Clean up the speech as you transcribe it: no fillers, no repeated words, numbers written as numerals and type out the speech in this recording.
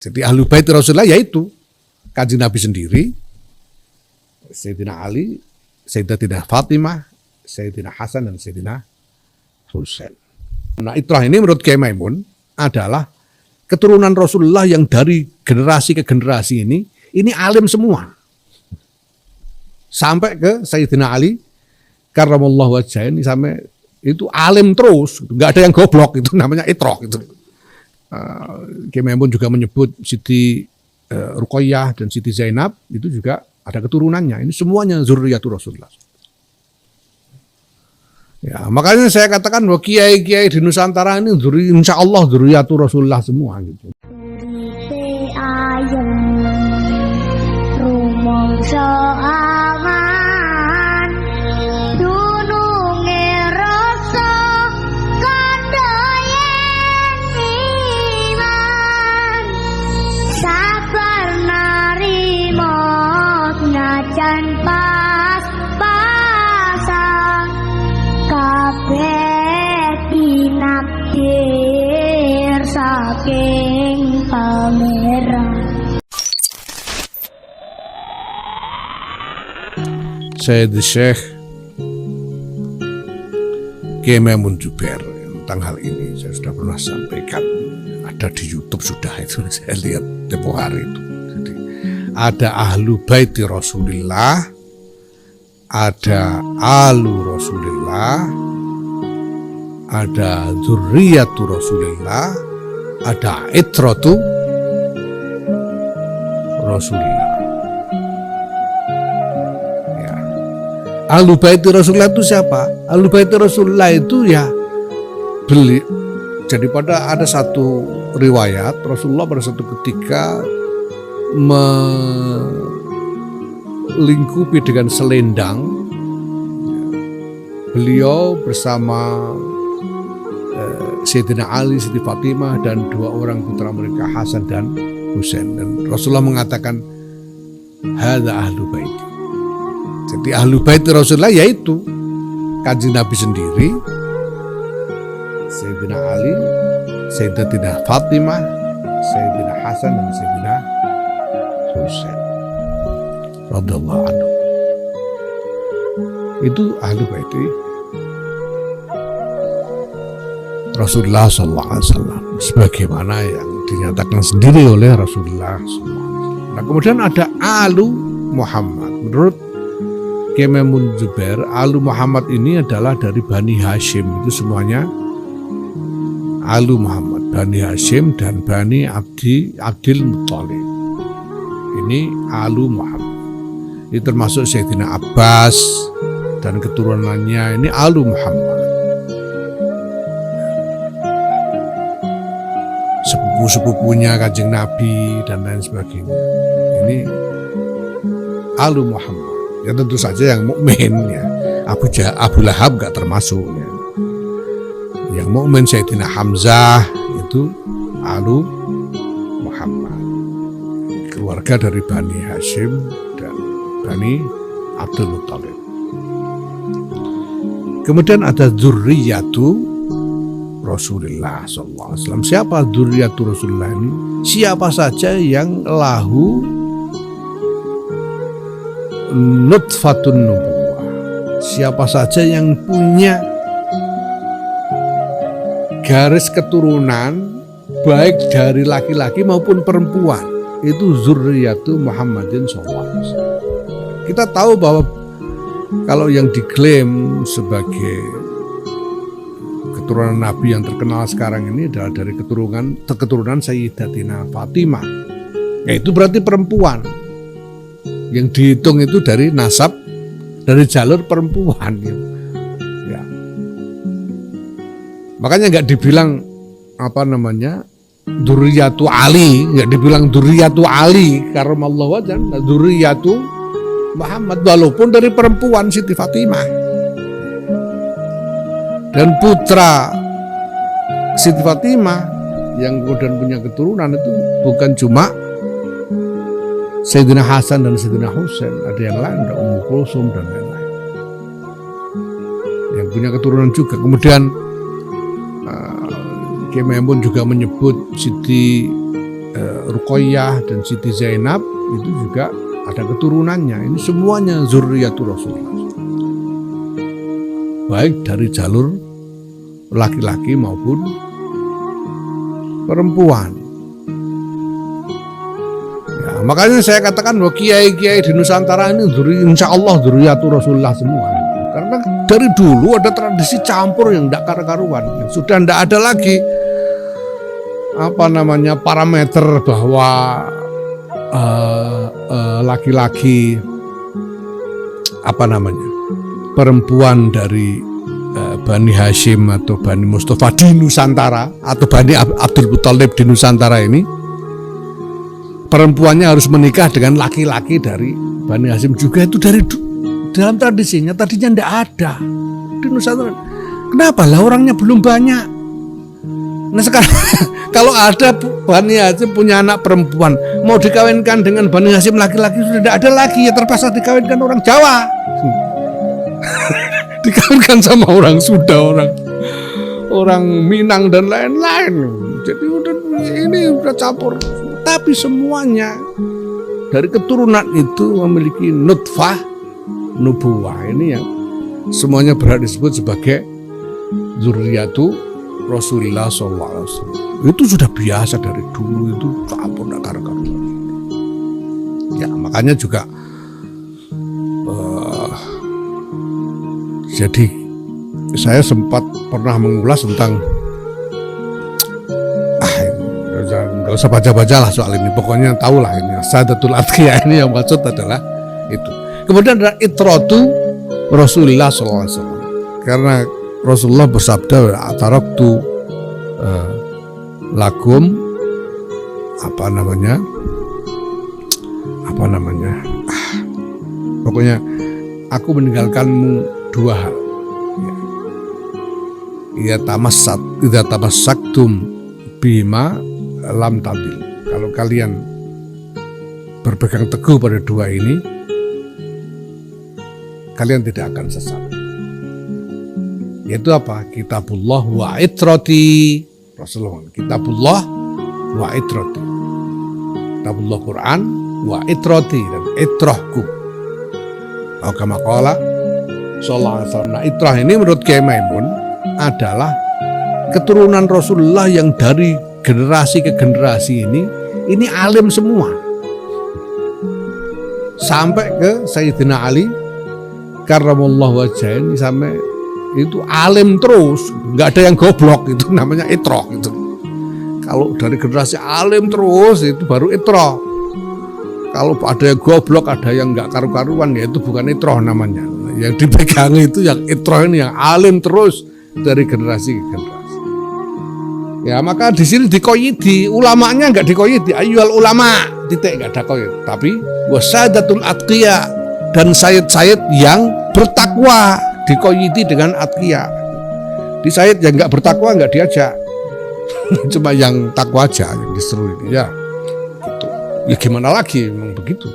Jadi ahlu bait Rasulullah yaitu Kanjeng Nabi sendiri, Sayyidina Ali, Sayyidatina Fatimah, Sayyidina Hasan dan Sayyidina Husain. Nah, itulah ini menurut Kiai Maimun adalah keturunan Rasulullah yang dari generasi ke generasi ini alim semua. Sampai ke Sayyidina Ali karramallahu wajhah ini sampai itu alim terus, nggak ada yang goblok, itu namanya itroh itu. Kiai Maimun juga menyebut Siti Ruqayyah dan Siti Zainab itu juga ada keturunannya. Ini semuanya zurriyatul Rasulullah. Ya, makanya saya katakan bahwa kiai-kiai di Nusantara ini insya Allah zurriyatul Rasulullah semua gitu. Sayyid Syekh Kiai Maimun Zubair tentang hal ini saya sudah pernah sampaikan, ada di YouTube sudah itu saya lihat tempo hari itu. Jadi ada ahlu baiti Rasulullah, ada alu Rasulullah, ada dzurriyyatu Rasulullah, ada itratu Rasulullah. Ahlu baiti Rasulullah itu siapa? Ahlu baiti Rasulullah itu ya beli. Jadi pada ada satu riwayat Rasulullah pada satu ketika melingkupi dengan selendang. Beliau bersama Sayyidina Ali, Siti Fatimah dan dua orang putra mereka Hasan dan Husain. Dan Rasulullah mengatakan hadza ahlu baiti. Jadi ahlu bait Rasulullah yaitu Kanjeng Nabi sendiri, Sayyidina Ali, Sayyidatina Fatimah, Sayyidina Hasan dan Sayyidina Husain radhiyallahu anhu. Itu ahlu bait Rasulullah sallallahu alaihi wasallam sebagaimana yang dinyatakan sendiri oleh Rasulullah sallallahu alaihi wasallam. Nah, kemudian ada alu Muhammad. Menurut Kiai Maimun Zubair, alu Muhammad ini adalah dari Bani Hashim, itu semuanya alu Muhammad, Bani Hashim dan Bani Abdil Muttalib. Ini alu Muhammad. Ini termasuk Sayyidina Abbas dan keturunannya, ini alu Muhammad. Sepupu-sepupunya Kanjeng Nabi dan lain sebagainya. Ini alu Muhammad. Ya tentu saja yang mukmin ya. Abu Lahab gak termasuk ya. Yang mukmin Sayyidina Hamzah itu alu Muhammad. Keluarga dari Bani Hashim dan Bani Abdul Muttalib. Kemudian ada dzurriyyatu Rasulullah sallallahu alaihi wasallam. Siapa dzurriyyatu Rasulullah ini? Siapa saja yang lahu nutfatun nubuwah, siapa saja yang punya garis keturunan baik dari laki-laki maupun perempuan, itu zurriyatu Muhammadin sallallahu alaihi wasallam. Kita tahu bahwa kalau yang diklaim sebagai keturunan Nabi yang terkenal sekarang ini adalah dari keturunan Sayyidatina Fatimah, yaitu berarti perempuan. Yang dihitung itu dari nasab, dari jalur perempuan gitu. Ya. Makanya nggak dibilang dzurriyyatu Ali, nggak dibilang dzurriyyatu Ali karramallahu wajhah, dzurriyyatu Muhammad, walaupun dari perempuan Siti Fatimah. Dan putra Siti Fatimah yang kemudian punya keturunan itu bukan cuma Sayyidina Hasan dan Sayyidina Husain, ada yang lain, ada Ummu Kulsum dan lain-lain yang punya keturunan juga. Kemudian Kiai Maimun juga menyebut Siti Ruqayyah dan Siti Zainab itu juga ada keturunannya. Ini semuanya zurriyatul Rasulullah. Baik dari jalur laki-laki maupun perempuan. Ya, makanya saya katakan bahwa kiai-kiai di Nusantara ini insya Allah zurriyatul Rasulullah semua. Karena dari dulu ada tradisi campur yang tidak karu-karuan. Sudah tidak ada lagi parameter bahwa laki-laki perempuan dari Bani Hashim atau Bani Mustafa di Nusantara atau Bani Abdul Muthalib di Nusantara ini perempuannya harus menikah dengan laki-laki dari Bani Hashim juga. Itu dari dalam tradisinya tadinya tidak ada di Nusantara. Kenapa lah orangnya belum banyak? Nah sekarang kalau ada Bani Hashim punya anak perempuan mau dikawinkan dengan Bani Hashim laki-laki sudah tidak ada lagi, ya terpaksa dikawinkan orang Jawa. Dikawinkan sama orang Sunda, orang Minang dan lain-lain. Jadi ini udah campur. Tapi semuanya dari keturunan itu memiliki nutfah nubuwah. Ini yang semuanya berhak disebut sebagai zurriyatu Rasulullah SAW. Itu sudah biasa dari dulu, itu campur karu-karuan. Ya makanya juga jadi saya sempat pernah mengulas tentang nggak usah baca-baca lah soal ini, pokoknya tahu lah ini Sadatul Atqiyah ini yang maksud adalah itu. Kemudian ada itratu Rasulullah SAW, karena Rasulullah bersabda ataraktu lakum pokoknya aku meninggalkanmu dua hal. Ya idza tamassaktum bima lam tadil. Kalau kalian berpegang teguh pada dua ini, kalian tidak akan sesat. Yaitu apa? Kitabullah wa itrati. Rasulullah, kitabullah wa itrati. Kitabullah Quran wa itrati, dan itrahku. Kama qala sallallahu alaihi wasallam. Nah, itrah ini menurut Kiai Maimun adalah keturunan Rasulullah yang dari generasi ke generasi ini alim semua. Sampai ke Sayyidina Ali karramallahu wajhah ini sampai itu alim terus, nggak ada yang goblok, itu namanya itrah gitu. Kalau dari generasi alim terus itu baru itrah. Kalau ada yang goblok, ada yang nggak karu-karuan, ya itu bukan itrah namanya. Yang dipegang itu yang itrah ini, yang alim terus dari generasi ke generasi. Ya maka di sini dikoyidi, ulamanya nggak dikoyidi, ayyuhal ulama titik, nggak ada koyid. Tapi wasadatul atqiya, dan sayyid-sayyid yang bertakwa dikoyidi dengan atqiya. Di sayyid yang nggak bertakwa nggak diajak, cuma yang takwa aja yang disuruh ini ya. Gitu. Ya gimana lagi, memang begitu.